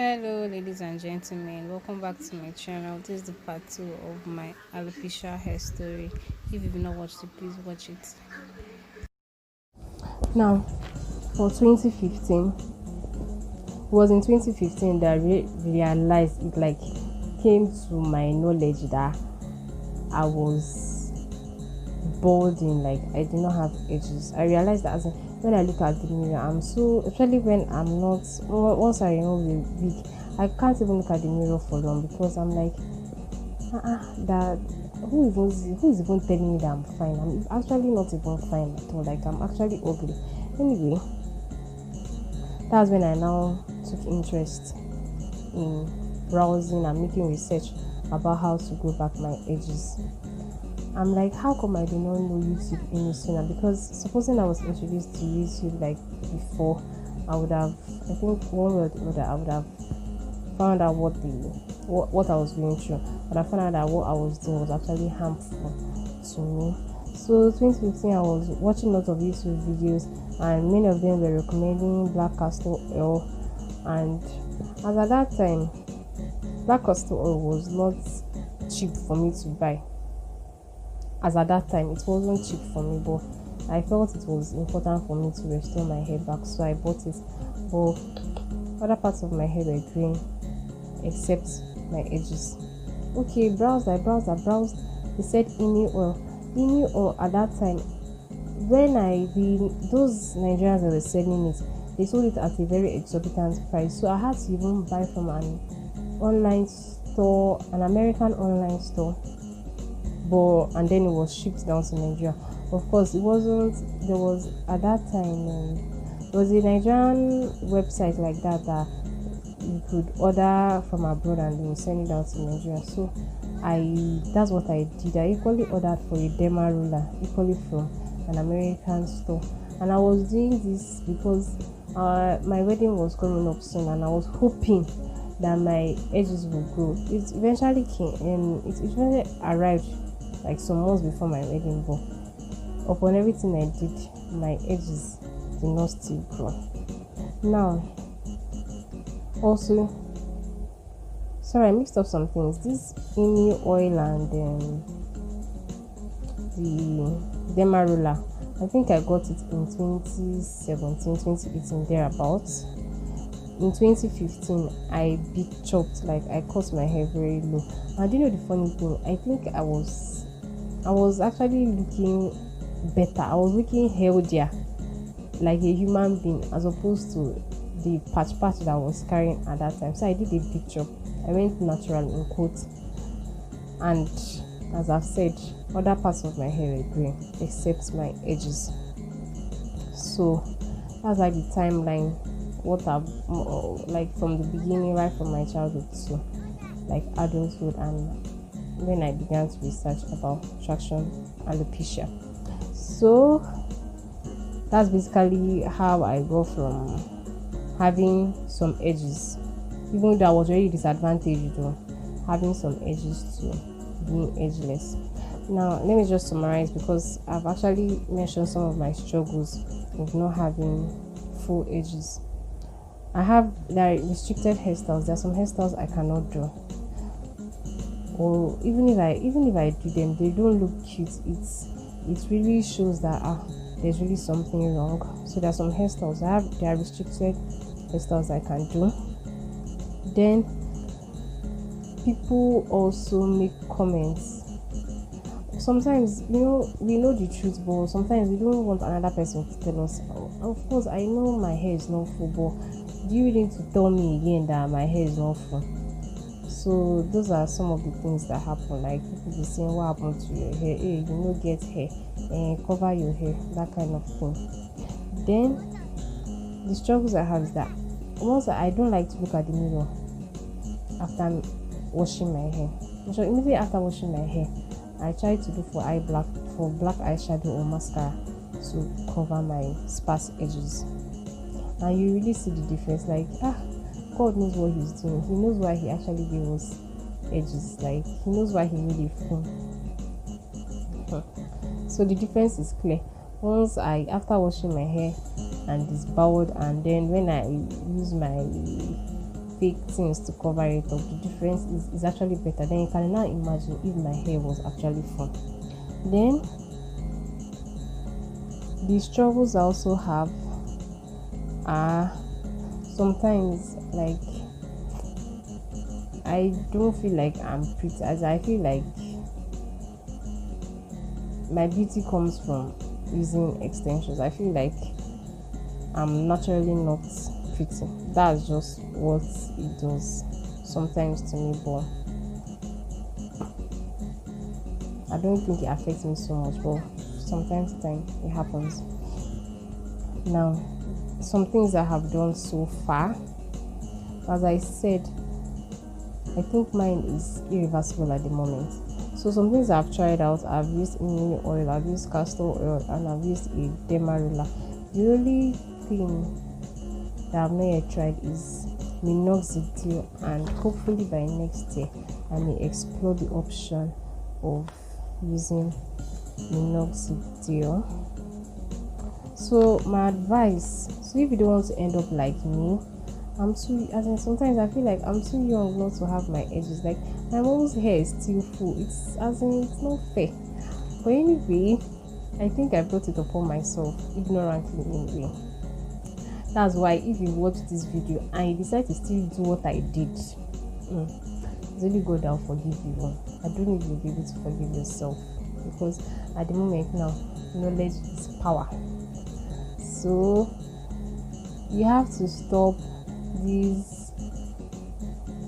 Hello, ladies and gentlemen. Welcome back to my channel. This is the part two of my alopecia hair story. If you've not watched it, please watch it. Now, for 2015, it was in 2015 that I realized it like came to my knowledge that I was balding, like I did not have edges. I realized that when I look at the mirror, I'm so, especially when I'm not, once I remove the wig, I can't even look at the mirror for long because I'm like, that who is even telling me that I'm fine? I'm actually not even fine at all. Like I'm actually ugly. Anyway, that's when I now took interest in browsing and making research about how to grow back my edges. I'm like, how come I do not know YouTube any sooner? Because supposing I was introduced to YouTube like before, I would have, I think one way or the other, I would have found out what I was going through. But I found out that what I was doing was actually harmful to me. So 2015, I was watching lots of YouTube videos, and many of them were recommending black castor oil. And as at that time, black castor oil was not cheap for me to buy. As at that time, it wasn't cheap for me, but I felt it was important for me to restore my hair back, so I bought it. But other parts of my hair were green, except my edges. Okay, I browsed. They said emu oil. Emu oil at that time, when those Nigerians that were selling it, they sold it at a very exorbitant price. So I had to even buy from an online store, an American online store. But and then it was shipped down to Nigeria. Of course, it wasn't. There was at that time. There was a Nigerian website like that you could order from abroad and they will send it out to Nigeria. So that's what I did. I equally ordered for a derma roller, equally from an American store. And I was doing this because my wedding was coming up soon, and I was hoping that my edges would grow. It eventually came, and it eventually arrived like some months before my wedding. But upon everything I did, my edges did not still grow. Now, also, sorry, I mixed up some things. This emu oil and the demarula, I think I got it in 2017, 2018, thereabouts. In 2015, I big chopped, like I cut my hair very low. And you know the funny thing, I think I was actually looking better. I was looking healthier, like a human being, as opposed to the patch that I was carrying at that time. So I did a big chop. I went natural in quotes, and as I've said, other parts of my hair were green except my edges. So that's like the timeline, what I've like from the beginning, right from my childhood to like adulthood, and when I began to research about traction alopecia. So that's basically how I go from having some edges, even though I was already disadvantaged though, having some edges to being edgeless. Now let me just summarize, because I've actually mentioned some of my struggles of not having full edges. There are restricted hairstyles. There are some hairstyles I cannot do, or even if I do them, they don't look cute. It really shows that there's really something wrong. So there are some hairstyles there are restricted hairstyles I can do. Then people also make comments. Sometimes, we know the truth, but sometimes we don't want another person to tell us. Of course, I know my hair is not full, but do you need to tell me again that my hair is not full? So those are some of the things that happen. Like people be saying, what happened to your hair? Hey, you no get hair, and cover your hair, that kind of thing. Then the struggles I have is that once I don't like to look at the mirror after washing my hair. So immediately after washing my hair, I try to look for black eyeshadow or mascara to cover my sparse edges, and you really see the difference. Like God knows what he's doing. He knows why he actually gave us edges. Like he knows why he made it full. So the difference is clear. Once after washing my hair and it's bowed, and then when I use my fake things to cover it up, the difference is actually better. Then you can now imagine if my hair was actually fun. Then the struggles I also have are sometimes like I don't feel like I'm pretty, as I feel like my beauty comes from using extensions. I feel like I'm naturally not pretty. That's just what it does sometimes to me, but I don't think it affects me so much, but sometimes it happens. Now, some things I have done so far, as I said, I think mine is irreversible at the moment. So some things I've tried out, I've used neem oil, I've used castor oil, and I've used a demarula. The only thing that I've not yet tried is minoxidil, and hopefully by next year I may explore the option of using minoxidil. So my advice, so if you don't want to end up like me, sometimes I feel like I'm too young not to have my edges. Like my mom's hair is still full. It's not fair. But anyway, I think I brought it upon myself ignorantly anyway. That's why if you watch this video and you decide to still do what I did, it's only God that will forgive you. I don't know if you'll be able to forgive yourself, because at the moment now, knowledge is power. So you have to stop these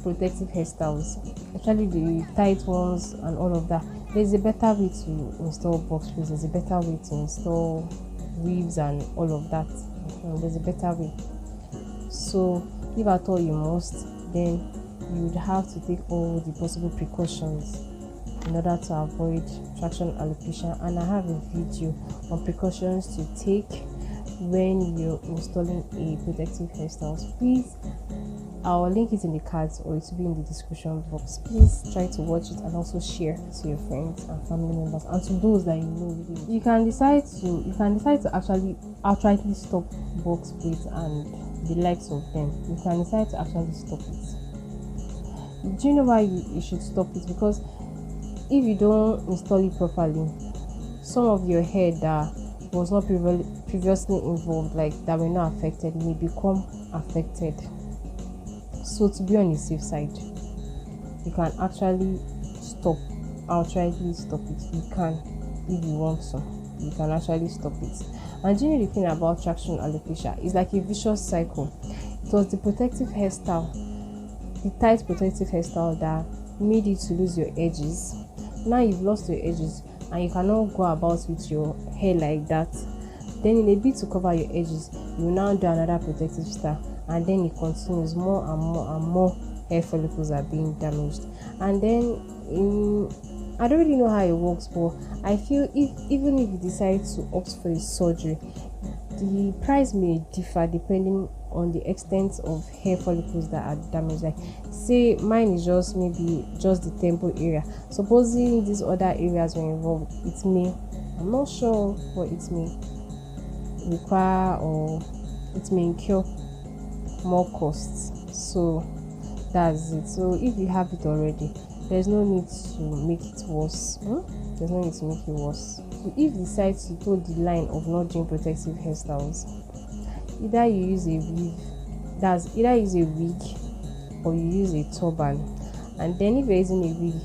protective hairstyles, especially the tight ones and all of that. There's a better way to install box braids. There's a better way to install weaves and all of that. There's a better way. So if at all you must, then you would have to take all the possible precautions in order to avoid traction alopecia. And I have a video on precautions to take when you're installing a protective hairstyle. Please, I'll link it in the cards or it will be in the description box. Please try to watch it and also share to your friends and family members and to those that you know. You can decide to actually outrightly stop box braids and the likes of them. You can decide to actually stop it. Do you know why you should stop it? Because if you don't install it properly, some of your hair that was not previously involved, like that were not affected, may become affected. So to be on the safe side, you can actually outrightly stop it. You can, if you want to, you can actually stop it. And do you know the thing about traction alopecia? It's like a vicious cycle. It was the protective hairstyle, the tight protective hairstyle, that made you to lose your edges. Now you've lost your edges and you cannot go about with your hair like that. Then in a bit to cover your edges, you now do another protective style, and then it continues. More and more and more hair follicles are being damaged. And then I don't really know how it works, but I feel even if you decide to opt for a surgery, the price may differ depending on the extent of hair follicles that are damaged. Like say mine is just the temple area. Supposing these other areas were involved, I'm not sure, but it may require or it may incur more costs. So that's it. So if you have it already, there's no need to make it worse. There's no need to make it worse. So if you decide to toe the line of not doing protective hairstyles, either you use a wig or you use a turban. And then if you're using a wig,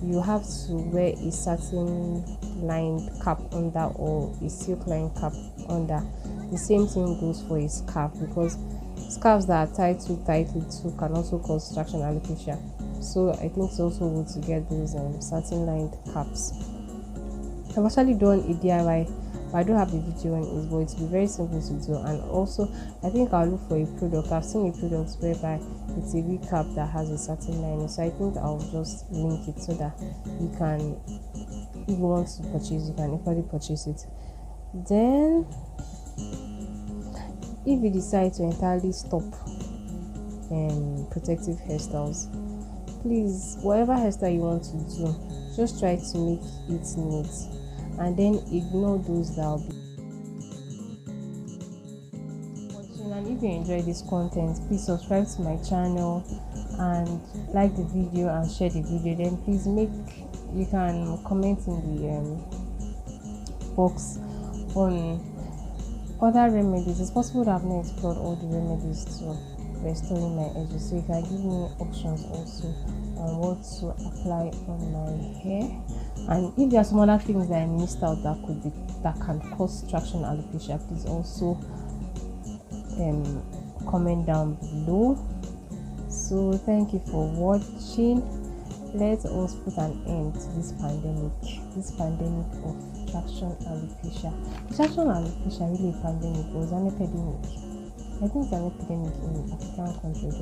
you have to wear a satin lined cap under or a silk lined cap under. The same thing goes for a scarf, because scarves that are tied too tightly too can also cause traction alopecia. So I think it's also good to get those satin lined caps. I've actually done a DIY, but I don't have a video on it, but it's very simple to do. And also I think I'll look for a product. I've seen a product whereby it's a wig cap that has a satin lining, so I think I'll just link it so that you can, if you want to purchase, you can equally purchase it. Then if you decide to entirely stop protective hairstyles, please, whatever hairstyle you want to do, just try to make it neat, and then ignore those that will be watching. And if if you enjoy this content, please subscribe to my channel and like the video and share the video. Then please you can comment in the box on other remedies. It's possible that I've not explored all the remedies to restoring my edges, so you can give me options also on what to apply on my hair. And if there are some other things that I missed out that can cause traction alopecia, please also comment down below. So thank you for watching. Let us put an end to this pandemic of traction alopecia. Is traction alopecia really a pandemic or is an epidemic? I think it's an epidemic in African countries.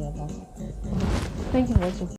Thank you for watching.